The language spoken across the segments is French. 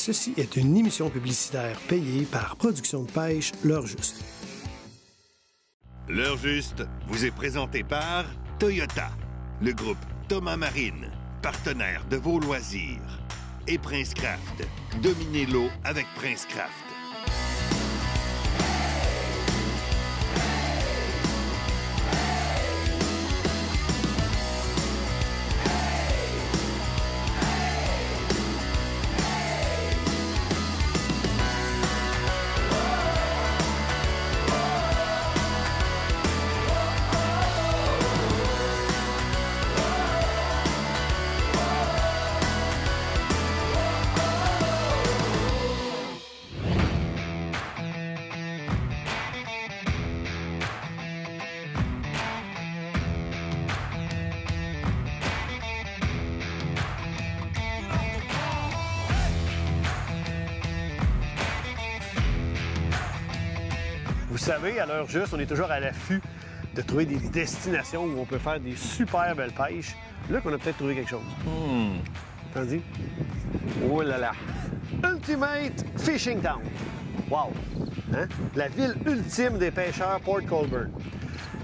Ceci est une émission publicitaire payée par Production de pêche L'Heure Juste. L'Heure Juste vous est présenté par Toyota, le groupe Thomas Marine, partenaire de vos loisirs, et Princecraft. Dominez l'eau avec Princecraft. Vous savez, à l'heure juste, on est toujours à l'affût de trouver des destinations où on peut faire des super belles pêches. Là qu'on a peut-être trouvé quelque chose. T'en dis? Oh là là! Ultimate Fishing Town. Wow! Hein? La ville ultime des pêcheurs, Port Colborne.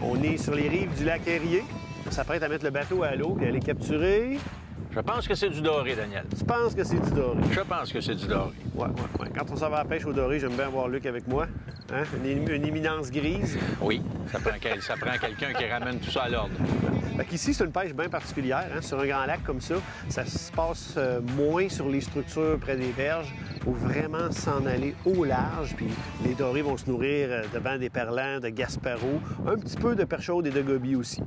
On est sur les rives du lac Erie. On s'apprête à mettre le bateau à l'eau et aller capturer. Je pense que c'est du doré, Daniel. Tu penses que c'est du doré? Je pense que c'est du doré. Ouais. Quand on s'en va à la pêche au doré, j'aime bien avoir Luc avec moi. Hein? Une éminence grise. Oui, ça prend quelqu'un qui ramène tout ça à l'ordre. Ici, c'est une pêche bien particulière. Hein? Sur un grand lac comme ça, ça se passe moins sur les structures près des berges. Il faut vraiment s'en aller au large. Puis les dorés vont se nourrir de bancs d'éperlans, de gaspareaux, un petit peu de perche chaude et de gobies aussi.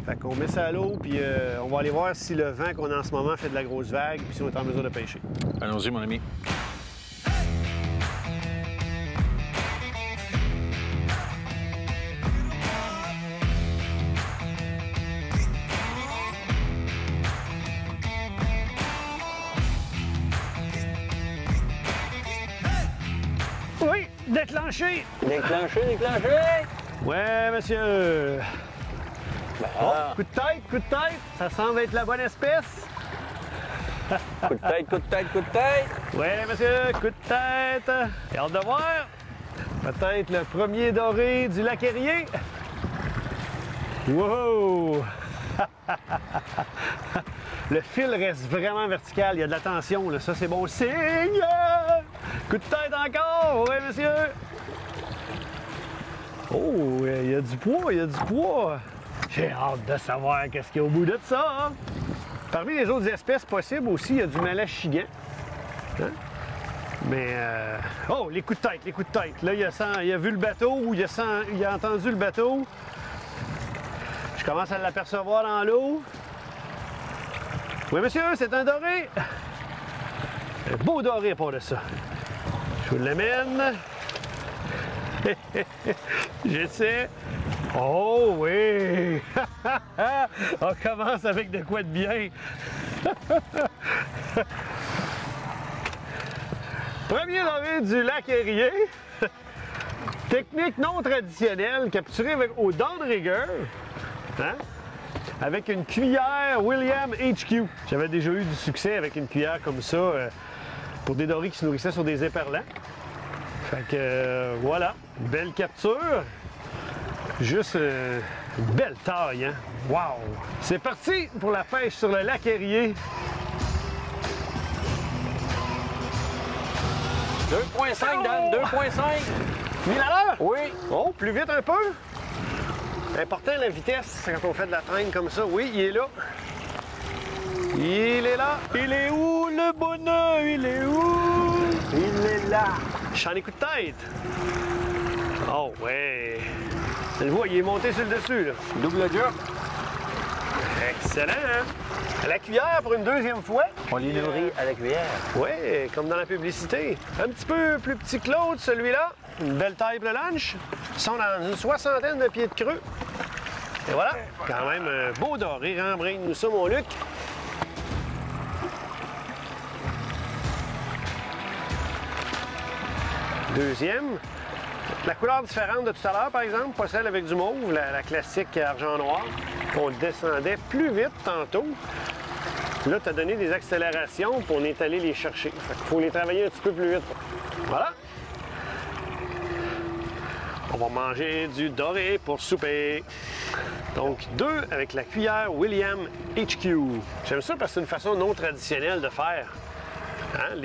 Fait qu'on met ça à l'eau, puis on va aller voir si le vent qu'on a en ce moment fait de la grosse vague, puis si on est en mesure de pêcher. Allons-y, mon ami. Oui, déclenché! Déclenché! Ouais, monsieur! Bon. Coup de tête! Ça semble être la bonne espèce! Coup de tête! Ouais, monsieur, coup de tête! Et hâte de voir! Peut-être le premier doré du lac Erie. Wow! Le fil reste vraiment vertical, il y a de la tension, là. Ça c'est bon signe! Coup de tête encore! Oui, monsieur! Oh, il y a du poids! J'ai hâte de savoir qu'est-ce qu'il y a au bout de ça! Hein? Parmi les autres espèces possibles aussi, il y a du malachigan. Hein? Mais, oh, les coups de tête! Là, il a vu le bateau, il a entendu le bateau. Je commence à l'apercevoir dans l'eau. Oui, monsieur, c'est un doré! Un beau doré pour de ça. Je vous l'amène. J'essaie. Oh oui! On commence avec de quoi de bien. Premier doré du lac Erie. Technique non traditionnelle, capturée au downrigger. Hein? Avec une cuillère William HQ. J'avais déjà eu du succès avec une cuillère comme ça pour des dorés qui se nourrissaient sur des éperlans. Fait que voilà, une belle capture. Juste une belle taille, hein? Wow! C'est parti pour la pêche sur le lac Erie. 2,5, Dan, 2,5. 1000 à l'heure? Oui. Oh, plus vite un peu. Important la vitesse quand on fait de la traîne comme ça. Oui, il est là. Il est là. Il est où le bonheur? Il est où? Il est là. J'en ai coup de tête. Oh, ouais. Tu le vois, il est monté sur le dessus, là. Double job. Excellent, hein? À la cuillère pour une deuxième fois. On les nourrit à la cuillère. Oui, comme dans la publicité. Un petit peu plus petit que l'autre, celui-là. Une belle taille pour le lunch. Ils sont dans une 60aine de pieds de creux. Et voilà, quand même un beau doré. Rembrine-nous ça, mon Luc. Deuxième. La couleur différente de tout à l'heure, par exemple, pas celle avec du mauve, la classique argent noir, qu'on descendait plus vite tantôt. Puis là, tu as donné des accélérations pour on est allé les chercher. Fait qu'il faut les travailler un petit peu plus vite. Voilà. On va manger du doré pour souper. Donc, 2 avec la cuillère William HQ. J'aime ça parce que c'est une façon non traditionnelle de faire. Hein?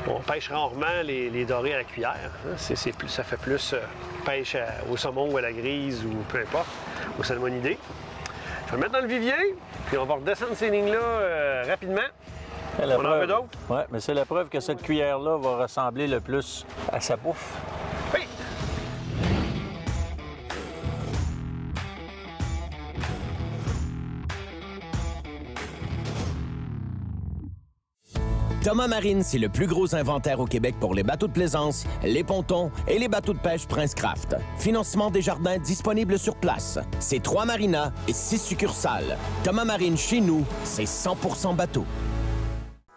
On pêche rarement les dorés à la cuillère. Hein? Ça fait plus pêche au saumon ou à la grise ou peu importe, au salmonidé. Je vais le mettre dans le vivier, puis on va redescendre ces lignes-là rapidement. On en veut d'autres? Oui, mais c'est la preuve que cette cuillère-là va ressembler le plus à sa bouffe. Oui! Thomas Marine, c'est le plus gros inventaire au Québec pour les bateaux de plaisance, les pontons et les bateaux de pêche Prince Craft. Financement des jardins disponible sur place. C'est 3 marinas et 6 succursales. Thomas Marine, chez nous, c'est 100% bateau.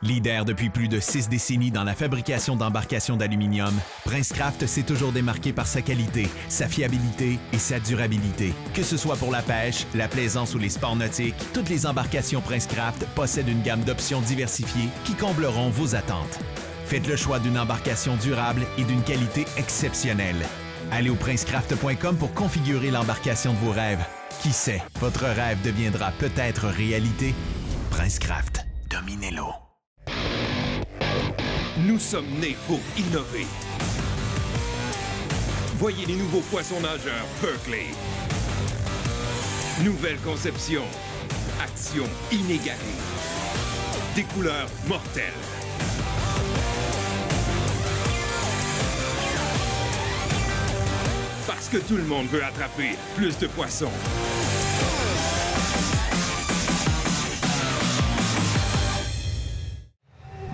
Leader depuis plus de 6 décennies dans la fabrication d'embarcations d'aluminium, Prince Craft s'est toujours démarqué par sa qualité, sa fiabilité et sa durabilité. Que ce soit pour la pêche, la plaisance ou les sports nautiques, toutes les embarcations Prince Craft possèdent une gamme d'options diversifiées qui combleront vos attentes. Faites le choix d'une embarcation durable et d'une qualité exceptionnelle. Allez au princecraft.com pour configurer l'embarcation de vos rêves. Qui sait, votre rêve deviendra peut-être réalité. Prince Craft, dominez-le. Nous sommes nés pour innover. Voyez les nouveaux poissons nageurs Berkeley. Nouvelle conception. Action inégalée. Des couleurs mortelles. Parce que tout le monde veut attraper plus de poissons.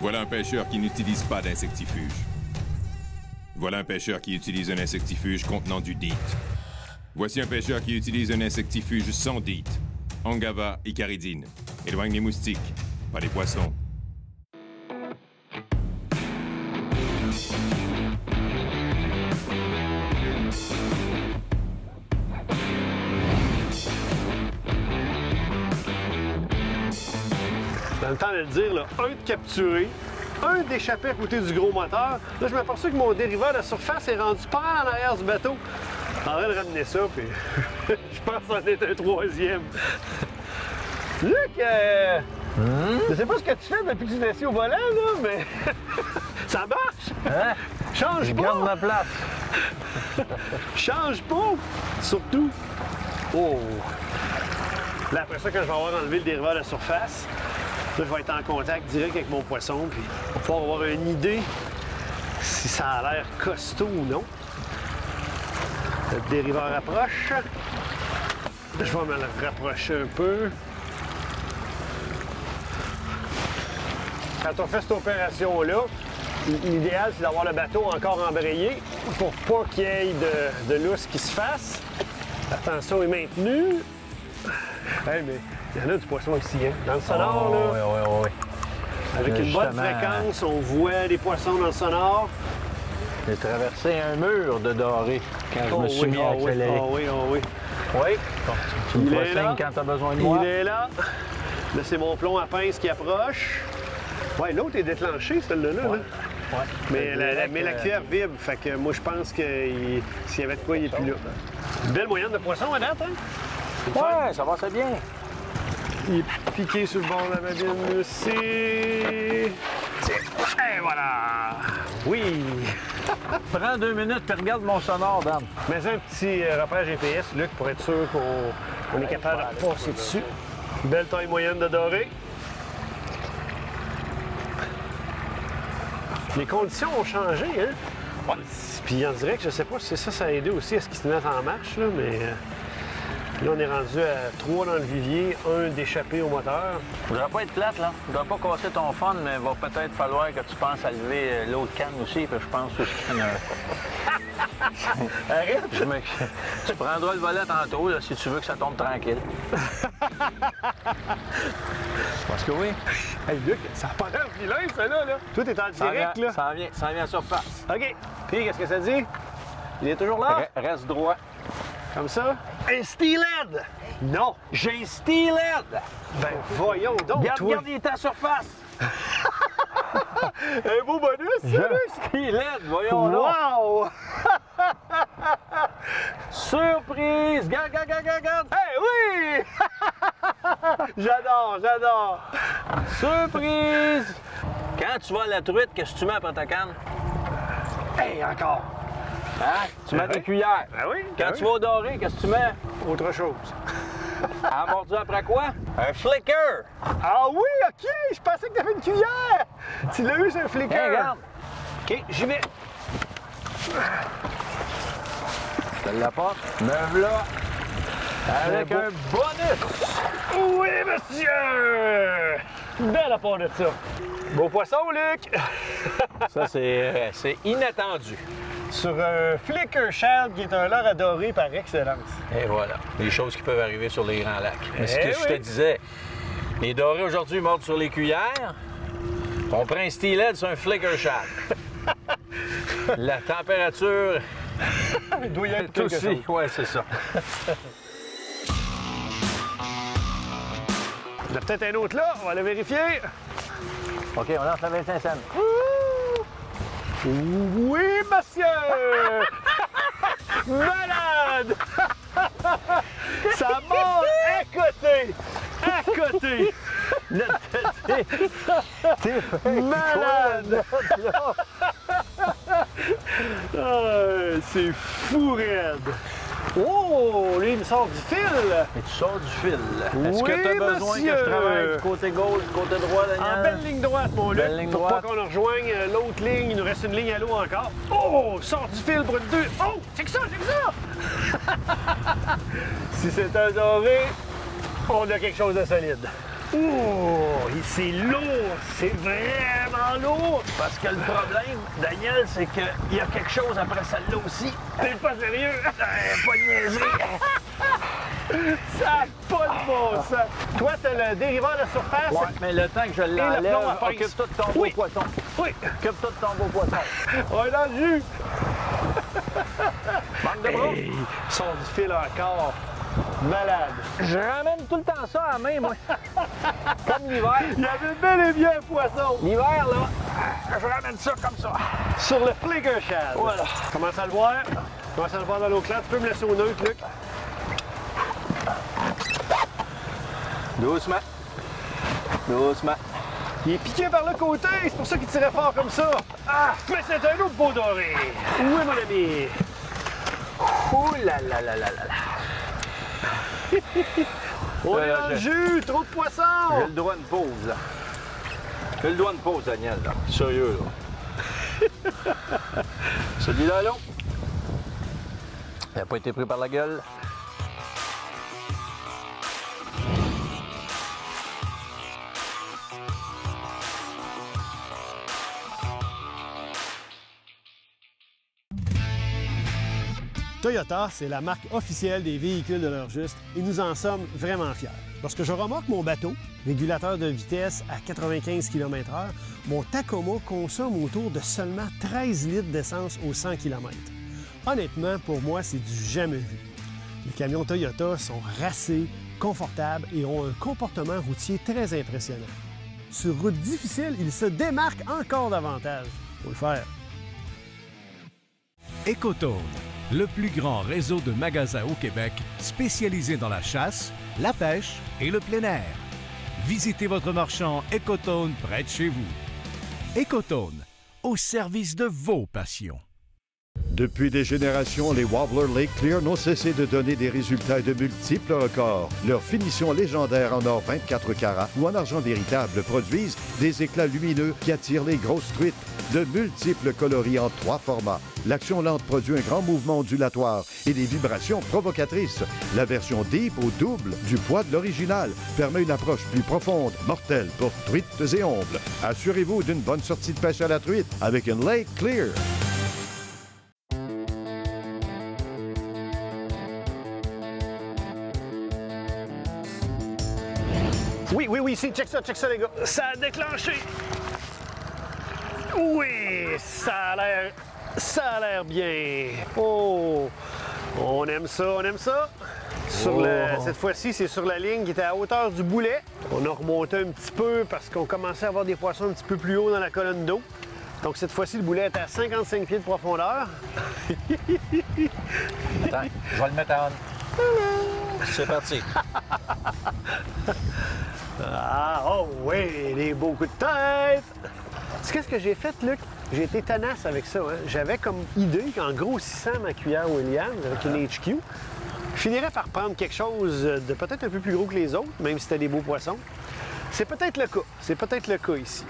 Voilà un pêcheur qui n'utilise pas d'insectifuge. Voilà un pêcheur qui utilise un insectifuge contenant du DEET. Voici un pêcheur qui utilise un insectifuge sans DEET. Angava et caridine. Éloigne les moustiques, pas les poissons. Dans le temps de le dire, là, un de capturé, un d'échapper à côté du gros moteur. Là, je m'aperçois que mon dériveur de surface est rendu pas mal en arrière du bateau. Je suis en train de ramener ça, puis je pense qu'on est un 3e. Luc, je sais pas ce que tu fais depuis que tu es assis au volant, là, mais ça marche! Hein? Change Je pas! garde ma place. Change pas! Surtout! Oh! Là, après ça, quand je vais avoir enlevé le dériveur de surface, là, je vais être en contact direct avec mon poisson, puis on va pouvoir avoir une idée si ça a l'air costaud ou non. Le dériveur approche. Je vais me le rapprocher un peu. Quand on fait cette opération-là, l'idéal, c'est d'avoir le bateau encore embrayé pour pas qu'il y ait de lousse qui se fasse. La tension est maintenue. Hey, mais il y en a du poisson ici, hein? Dans le sonore, là. Oui. Avec une bonne Justement, fréquence, on voit des poissons dans le sonore. J'ai traversé un mur de doré quand je me suis mis à accélérer. Oui. Oui. Tu me Il feras est là. signe quand tu as besoin de moi. Il est là. Là, c'est mon plomb à pince qui approche. Ouais, l'autre est déclenché, celle-là. Là. Ouais. Mais la cuillère vibre, fait que moi, je pense que s'il y avait de quoi, il n'est plus là. Une belle moyenne de poisson à date, hein? Ouais, ça va, c'est bien. Il est piqué sur le bord de la babine aussi. Et voilà! Oui! Prends 2 minutes et regarde mon sonore, Dan. Mets un petit repère GPS, Luc, pour être sûr qu'on est capable de passer dessus. Belle taille moyenne de doré. Les conditions ont changé, hein? Ouais. Puis on dirait que je sais pas si ça a aidé aussi à ce qu'ils se mettent en marche, là, mais là, on est rendu à 3 dans le vivier, 1 d'échappé au moteur. Je voudrais pas être plate, là. Je voudrais pas casser ton fun, mais il va peut-être falloir que tu penses à lever l'autre canne aussi, puis je pense aussi qu'il y en a Arrête! Tu prendras le volet tantôt, là, si tu veux que ça tombe tranquille. Parce que oui. Hey, Luc, ça a pas l'air vilain, ça, là. Toi, t'es en direct, là. Ça vient à surface. OK. Puis, qu'est-ce que ça dit? Il est toujours là? Reste droit. Comme ça. Un steelhead! Non! J'ai steeled! Ben, voyons donc, Garde, toi! garde, il est à surface! Un beau bonus, ça! J'ai steeled, voyons là! Wow! Surprise! Garde, garde, garde, garde, garde! Hey, oui! J'adore! Surprise! Quand tu vas à la truite, qu'est-ce que tu mets après ta canne? Hey, encore! Hein? Tu mets tes cuillères. Ben oui! Quand tu vas au doré, qu'est-ce que tu mets? Autre chose. À mordu après quoi? Un flicker! Ah oui, OK! Je pensais que t'avais une cuillère! Tu l'as eu sur un flicker! Hey, regarde! OK, j'y vais! Je te l'apporte. Me voilà! Avec un bonus! Oui, monsieur! Belle apport de ça! Beau poisson, Luc! Ça, c'est inattendu. Sur un flicker shad qui est un leurre adoré par excellence. Et voilà, des choses qui peuvent arriver sur les grands lacs. Mais ce que Eh je te oui. disais, les dorés aujourd'hui mordent sur les cuillères. On prend un steelhead sur un flicker shad. La température Il doit y être est quelque chose. aussi. Ouais, c'est ça. Il y en a peut-être un autre là, on va le vérifier. OK, on lance la 25 cents. Oui, monsieur! Malade! Ça mord à côté! À côté! Malade! Ah, c'est fou raide! Oh! Lui, il me sort du fil! Et tu sors du fil. Est-ce Oui, que tu as besoin monsieur. que je travaille du côté gauche, du côté droit, Daniel? En belle ligne droite, mon Luc. Belle ligne Pour droite. pas qu'on rejoigne l'autre ligne, il nous reste une ligne à l'eau encore. Oh! Sort du fil pour une deux. Oh! C'est que ça, c'est que ça! Si c'est un doré, on a quelque chose de solide. Oh! C'est lourd! C'est vraiment lourd! Parce que le problème, Daniel, c'est qu'il y a quelque chose après celle-là aussi. T'es pas sérieux? Pas de niaiserie. Ça n'a pas de bon sens! Toi, t'as le dériveur de surface? Ouais, mais le temps que je le plomb à l'enlève, pince. occupe-toi de ton beau Oui. poisson. Oui! Occupe-toi de ton beau poisson. On est dans le jus! Manque de bras. Hey, sort du fil encore. Malade. Je ramène tout le temps ça à la main, moi. Comme l'hiver. Il y avait bel et bien un poisson L'hiver, là, je ramène ça comme ça. sur le flicker shad. Voilà. Commence à le voir. Commence à le voir dans l'eau claire. Tu peux me laisser au neutre, Luc. Doucement. Doucement. Il est piqué par le côté. C'est pour ça qu'il tirait fort comme ça. Ah, mais c'est un autre beau doré. Oui, mon ami. Ouh là là là là là là. On est dans le jus. Trop de poisson. J'ai le droit de pause, là. J'ai le droit de pause, Daniel, là. Sérieux, là. Celui-là, là. Il n'a pas été pris par la gueule. Toyota, c'est la marque officielle des véhicules de l'heure juste et nous en sommes vraiment fiers. Lorsque je remorque mon bateau, régulateur de vitesse à 95 km/h, mon Tacoma consomme autour de seulement 13 litres d'essence aux 100 km. Honnêtement, pour moi, c'est du jamais vu. Les camions Toyota sont racés, confortables et ont un comportement routier très impressionnant. Sur route difficile, ils se démarquent encore davantage. Faut le faire. Ecotone, le plus grand réseau de magasins au Québec spécialisé dans la chasse, la pêche et le plein air. Visitez votre marchand Ecotone près de chez vous. Ecotone, au service de vos passions. Depuis des générations, les Wobbler Lake Clear n'ont cessé de donner des résultats et de multiples records. Leur finition légendaire en or 24 carats ou en argent véritable produisent des éclats lumineux qui attirent les grosses truites. De multiples coloris en 3 formats. L'action lente produit un grand mouvement ondulatoire et des vibrations provocatrices. La version Deep au double du poids de l'original permet une approche plus profonde, mortelle pour truites et ombles. Assurez-vous d'une bonne sortie de pêche à la truite avec une Lake Clear. Oui, ici, check ça, les gars. Ça a déclenché. Oui, ça a l'air bien. Oh, on aime ça, on aime ça. Cette fois-ci, c'est sur la ligne qui était à hauteur du boulet. On a remonté un petit peu parce qu'on commençait à avoir des poissons un petit peu plus haut dans la colonne d'eau. Donc cette fois-ci, le boulet est à 55 pieds de profondeur. Attends, je vais le mettre en... C'est parti. Ah, oh oui, les beaux coups de tête! Tu sais qu'est-ce que j'ai fait, Luc? J'ai été tenace avec ça. Hein? J'avais comme idée qu'en grossissant ma cuillère Williams avec une HQ, je finirais par prendre quelque chose de peut-être un peu plus gros que les autres, même si c'était des beaux poissons. C'est peut-être le cas. C'est peut-être le cas ici.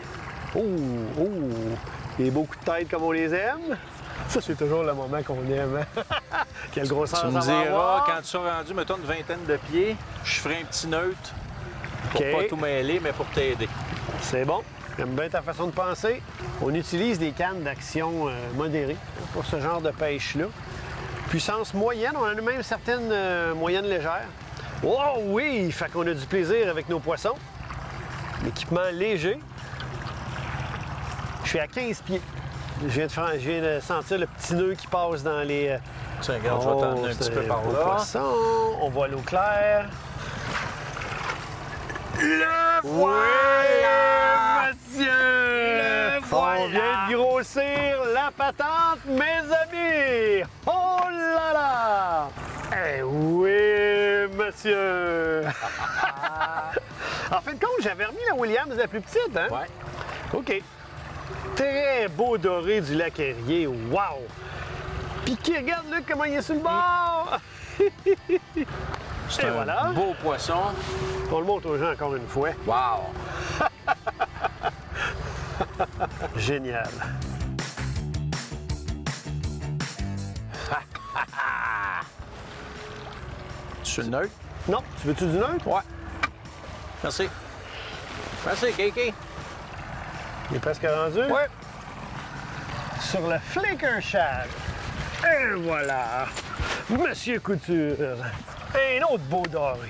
Oh, oh! Les beaux coups de tête comme on les aime. Ça, c'est toujours le moment qu'on aime. Hein? Quelle grosseur tu me ça va diras, avoir. quand tu seras rendu, mettons, une vingtaine de pieds, je ferai un petit neutre pour pas tout mêler, mais pour t'aider. C'est bon. J'aime bien ta façon de penser. On utilise des cannes d'action modérées pour ce genre de pêche-là. Puissance moyenne, on en a même certaines moyennes légères. Oh oui! Fait qu'on a du plaisir avec nos poissons. L'équipement léger. Je suis à 15 pieds. Je viens de sentir le petit nœud qui passe dans les... Tiens, regarde, je vais t'emmener un petit peu par là. Poisson. On voit l'eau claire. Le voilà, monsieur! Le voilà! On vient de grossir la patente, mes amis! Oh là là! Eh oui, monsieur! En fin de compte, j'avais remis la Williams la plus petite, hein? Ouais. OK. Très beau doré du lac Erie. Wow! Piqué, regarde, Luc, comment il est sur le bord! C'est un beau poisson. On le montre aux gens encore une fois. Wow! Génial. Tu veux le neutre? Non, tu veux-tu du neutre? Ouais. Merci. Merci, Kiki. Il est presque rendu? Ouais. Sur le Flicker Shad. Et voilà! Monsieur Couture. Un autre beau doré.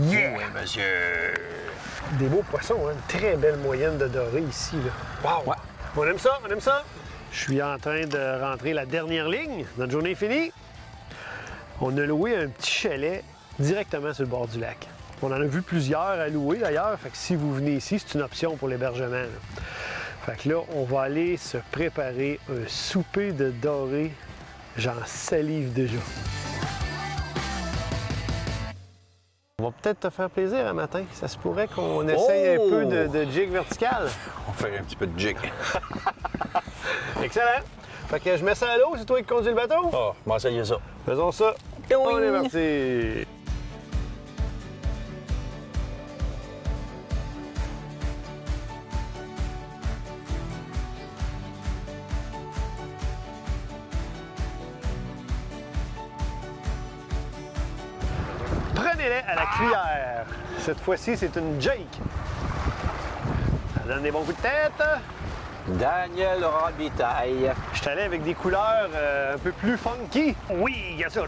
Yeah! Oui, monsieur. Des beaux poissons, hein? Une très belle moyenne de doré ici, là. Wow! Ouais. On aime ça, on aime ça. Je suis en train de rentrer la dernière ligne. Notre journée est finie. On a loué un petit chalet directement sur le bord du lac. On en a vu plusieurs à louer, d'ailleurs. Fait que si vous venez ici, c'est une option pour l'hébergement. Fait que là, on va aller se préparer un souper de doré. J'en salive déjà. On va peut-être te faire plaisir un matin. Ça se pourrait qu'on essaye un peu de jig vertical. On va faire un petit peu de jig. Excellent. Fait que je mets ça à l'eau, c'est toi qui conduis le bateau? Ah, on va essayer ça. Faisons ça. On est parti. Prenez-les à la cuillère. Cette fois-ci, c'est une Jake. Ça donne des bons coups de tête. Daniel Robitaille. Je suis allé avec des couleurs un peu plus funky. Oui, il y a ça.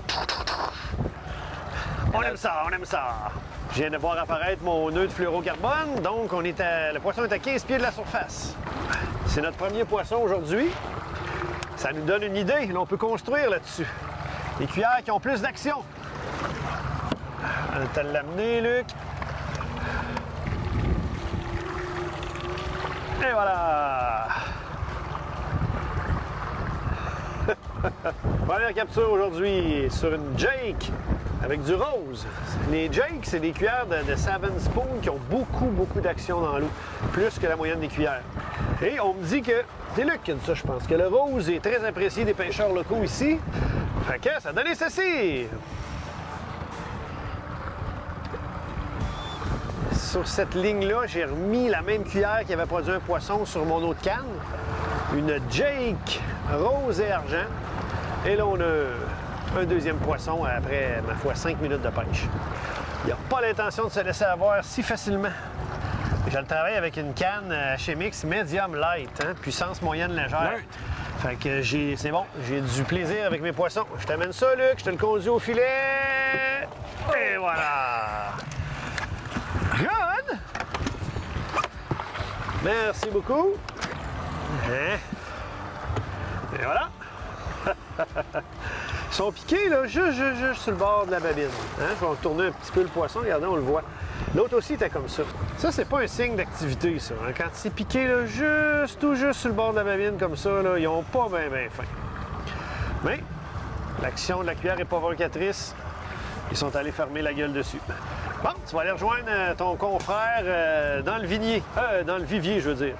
On aime ça, on aime ça. Je viens de voir apparaître mon nœud de fluorocarbone, donc le poisson est à 15 pieds de la surface. C'est notre premier poisson aujourd'hui. Ça nous donne une idée. Là, on peut construire là-dessus. Des cuillères qui ont plus d'action. On va te l'amener, Luc. Et voilà! Première capture aujourd'hui sur une Jake avec du rose. Les Jakes, c'est des cuillères de Savin Spoon qui ont beaucoup d'action dans l'eau, plus que la moyenne des cuillères. Et on me dit que, c'est Luc qui a dit ça, je pense, que le rose est très apprécié des pêcheurs locaux ici. Fait que ça a donné ceci! Sur cette ligne-là, j'ai remis la même cuillère qui avait produit un poisson sur mon eau de canne. Une Jake rose et argent. Et là, on a un deuxième poisson après, ma foi, 5 minutes de pêche. Il n'y a pas l'intention de se laisser avoir si facilement. Je le travaille avec une canne Chemix Medium Light, hein, puissance moyenne légère. Fait que c'est bon, j'ai du plaisir avec mes poissons. Je t'amène ça, Luc, je te le conduis au filet. Et voilà! Good! Merci beaucoup. Hein? Et voilà. Ils sont piqués, là, juste sur le bord de la babine. Hein? Je vais tourner un petit peu le poisson, regardez, on le voit. L'autre aussi était comme ça. Ça, c'est pas un signe d'activité, ça. Hein? Quand c'est piqué, là, tout juste sur le bord de la babine, comme ça, là, ils ont pas bien faim. Mais l'action de la cuillère est provocatrice. Ils sont allés fermer la gueule dessus. Bon, tu vas aller rejoindre ton confrère dans le vignier. Dans le vivier, je veux dire.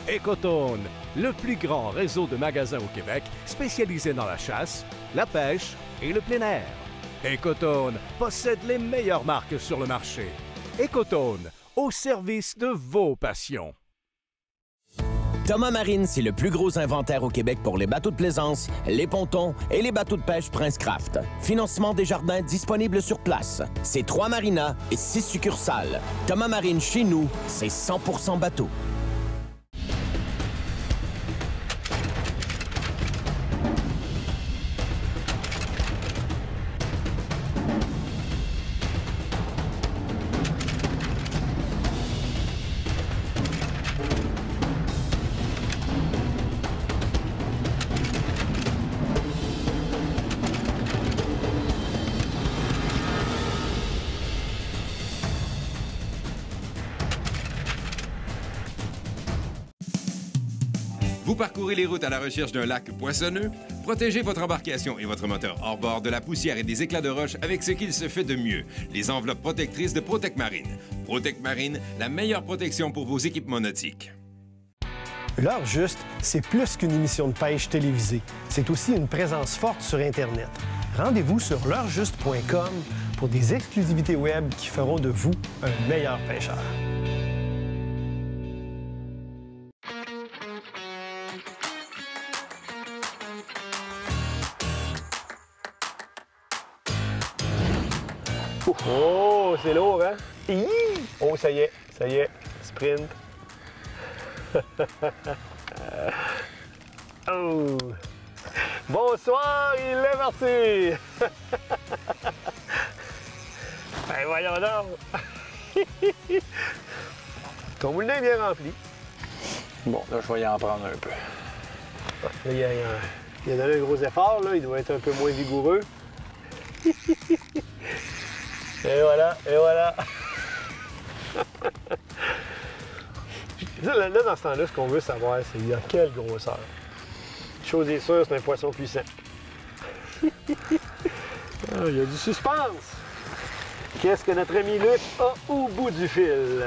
Ecotone, le plus grand réseau de magasins au Québec spécialisé dans la chasse, la pêche et le plein air. Ecotone possède les meilleures marques sur le marché. Ecotone, au service de vos passions. Thomas Marine, c'est le plus gros inventaire au Québec pour les bateaux de plaisance, les pontons et les bateaux de pêche Prince Craft. Financement des jardins disponible sur place. C'est 3 marinas et 6 succursales. Thomas Marine, chez nous, c'est 100% bateau. Vous parcourez les routes à la recherche d'un lac poissonneux? Protégez votre embarcation et votre moteur hors-bord de la poussière et des éclats de roche avec ce qu'il se fait de mieux, les enveloppes protectrices de Protec Marine. Protec Marine, la meilleure protection pour vos équipements nautiques. L'heure juste, c'est plus qu'une émission de pêche télévisée. C'est aussi une présence forte sur Internet. Rendez-vous sur l'heurejust.com pour des exclusivités web qui feront de vous un meilleur pêcheur. Oh, c'est lourd, hein? Oh, ça y est, sprint. Oh. Bonsoir, il est parti! Ben voyons donc! Ton moulin est bien rempli. Bon, là, je vais y en prendre un peu. Là, il a donné un gros effort, là. Il doit être un peu moins vigoureux. Et voilà, et voilà. Là, dans ce temps-là, ce qu'on veut savoir, c'est il y a quelle grosseur. Chose est sûre, c'est un poisson puissant. Il y a du suspense. Qu'est-ce que notre ami Luc a au bout du fil?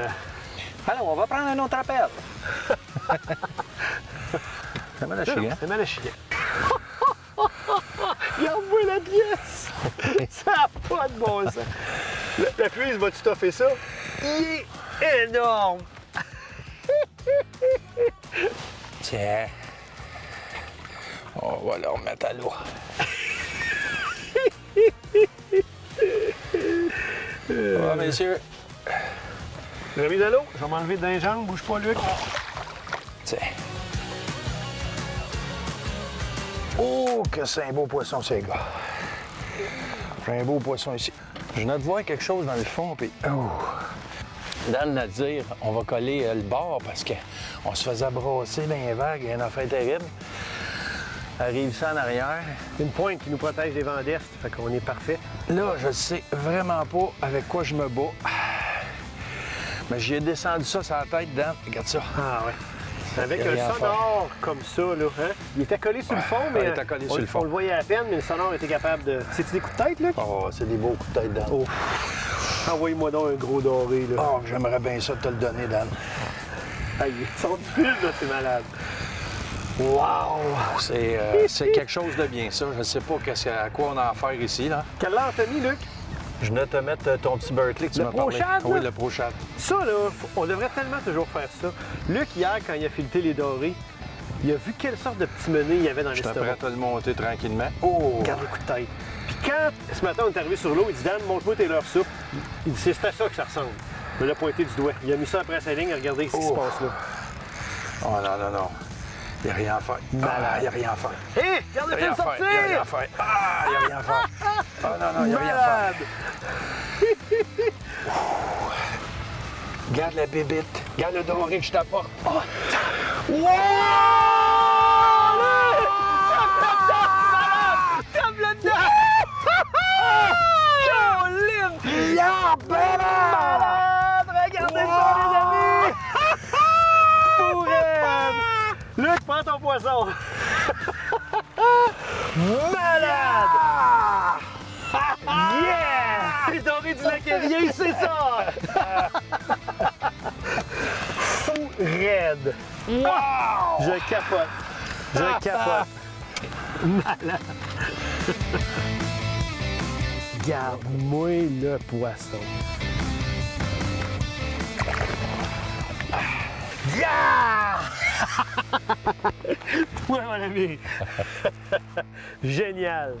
Alors, on va prendre un autre appel. C'est mal à chier, hein? C'est mal à chier. Regarde-moi la pièce! Ça n'a pas de bon sens. La puise, vas-tu toffer ça? Il est énorme! Tiens. On va le remettre à l'eau. Bon, messieurs. Remise à l'eau. Je vais m'enlever d'un jambe. Bouge pas, Luc. Tiens. Oh, que c'est un beau poisson, ces gars. J'ai un beau poisson ici. Je venais de voir quelque chose dans le fond, puis... Oh. Dan a dire, on va coller le bord parce qu'on se faisait brasser dans les vagues. Il y a une affaire terrible. Arrive ça en arrière. Une pointe qui nous protège des vents d'est, fait qu'on est parfait. Là, je sais vraiment pas avec quoi je me bats. Mais j'y ai descendu ça sur la tête, Dan. Regarde ça. Ah ouais. Avec un sonore comme ça, là, hein? Il était collé sur le fond, mais il était collé sur le fond. On le voyait à peine, mais le sonore était capable de... C'est-tu des coups de tête, là? Oh, c'est des beaux coups de tête, Dan. Oh. Envoyez-moi donc un gros doré, là. Oh, j'aimerais bien ça te le donner, Dan. Aïe, ils sont du fil, là, c'est malade. Wow! C'est quelque chose de bien, ça. Je ne sais pas à quoi on a affaire ici, là. Quelle heure t'as mis, Luc? Je venais te mettre ton petit Berkeley que tu m'as parlé. Pro-Shad, oui, le Pro-Shad. Ça, là, on devrait tellement toujours faire ça. Luc, hier, quand il a fileté les dorés, il a vu quelle sorte de petits menés il y avait dans l'estomac. Je suis prêt à te le monter tranquillement. Oh! Regarde le coup de tête. Puis quand, ce matin, on est arrivé sur l'eau, il dit « Dan, montre-moi tes leurs soupes. » Il dit « C'est à ça que ça ressemble. » Il me l'a pointé du doigt. Il a mis ça après sa ligne. Regardez ce qui se passe là. Oh non, non, non. Il n'y a rien à faire. Ah, il n'y a rien à faire. Hé! Regarde le fil sortir! Il n'y a rien à faire. Ah, il n'y a rien à faire. Ah non, non, il n'y a rien à faire. Regarde la bébite. Regarde le doré que je t'apporte. Oh. Wow! Tape là-dedans! Caroline! Yeah, Malade! Regardez ça, les amis! Fourette! Luc, prends ton poisson! Malade! Yeah! Les dorés du lac Evier, c'est ça! Fou raide! Wow! Je capote! Je capote! Malade! Garde-moi le poisson! Yeah! Ouais, mon ami! Génial!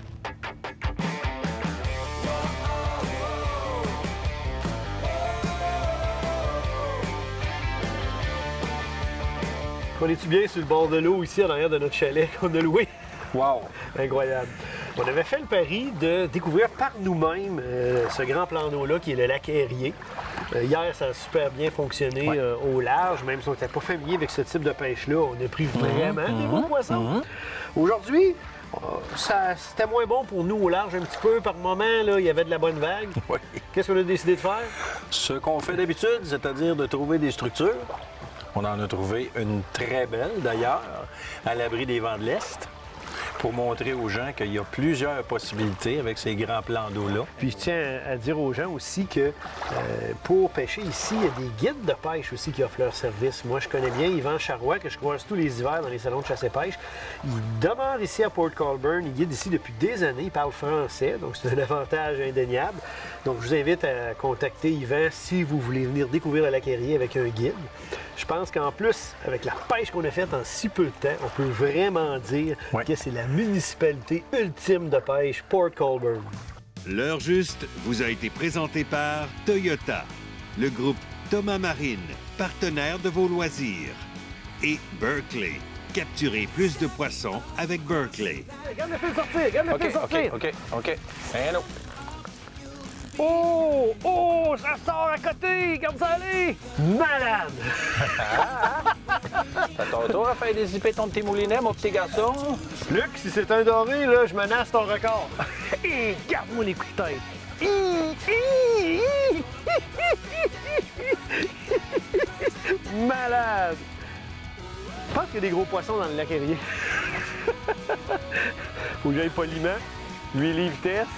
On est-tu bien sur le bord de l'eau ici en arrière de notre chalet qu'on a loué? Wow! Incroyable! On avait fait le pari de découvrir par nous-mêmes ce grand plan d'eau-là qui est le lac Erie. Hier, ça a super bien fonctionné au large, même si on n'était pas familier avec ce type de pêche-là. On a pris vraiment des beaux poissons. Aujourd'hui, c'était moins bon pour nous au large un petit peu. Par moment, là, il y avait de la bonne vague. Oui. Qu'est-ce qu'on a décidé de faire? Ce qu'on fait d'habitude, c'est-à-dire de trouver des structures. On en a trouvé une très belle, d'ailleurs, à l'abri des vents de l'Est, pour montrer aux gens qu'il y a plusieurs possibilités avec ces grands plans d'eau-là. Puis je tiens à dire aux gens aussi que pour pêcher ici, il y a des guides de pêche aussi qui offrent leur service. Moi, je connais bien Yvan Charrois, que je croise tous les hivers dans les salons de chasse et pêche. Il demeure ici à Port Colborne, il guide ici depuis des années, il parle français, donc c'est un avantage indéniable. Donc je vous invite à contacter Yvan si vous voulez venir découvrir le lac Erie avec un guide. Je pense qu'en plus, avec la pêche qu'on a faite en si peu de temps, on peut vraiment dire que c'est la municipalité ultime de pêche, Port Colborne. L'heure juste vous a été présentée par Toyota, le groupe Thomas Marine, partenaire de vos loisirs, et Berkley. Capturez plus de poissons avec Berkley. Regarde le fil sortir, regarde le fil sortir. OK. Hello. Oh! Oh! Ça sort à côté! Regarde ça aller! Malade! C'est ton tour à faire dézipper ton petit moulinet, mon petit garçon. Luc, si c'est un doré, là, je menace ton record. Hé! Garde-moi les coups de tête! Malade! Je pense qu'il y a des gros poissons dans le lac Erie. Faut que j'aille poliment, huiler vitesse.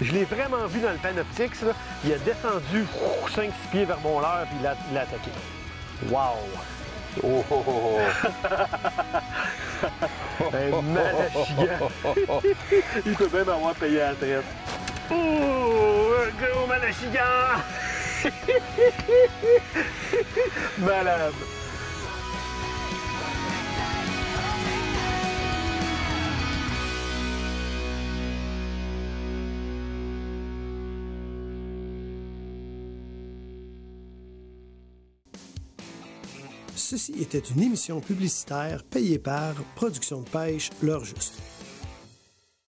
Je l'ai vraiment vu dans le Panoptix, là. Il a descendu 5-6 pieds vers mon leurre, puis il l'a attaqué. Wow! Oh, oh, oh. Un malachigan! Il peut même avoir payé à la traite. Oh! Un gros malachigan! Malade! Ceci était une émission publicitaire payée par Production de pêche L'Heure juste.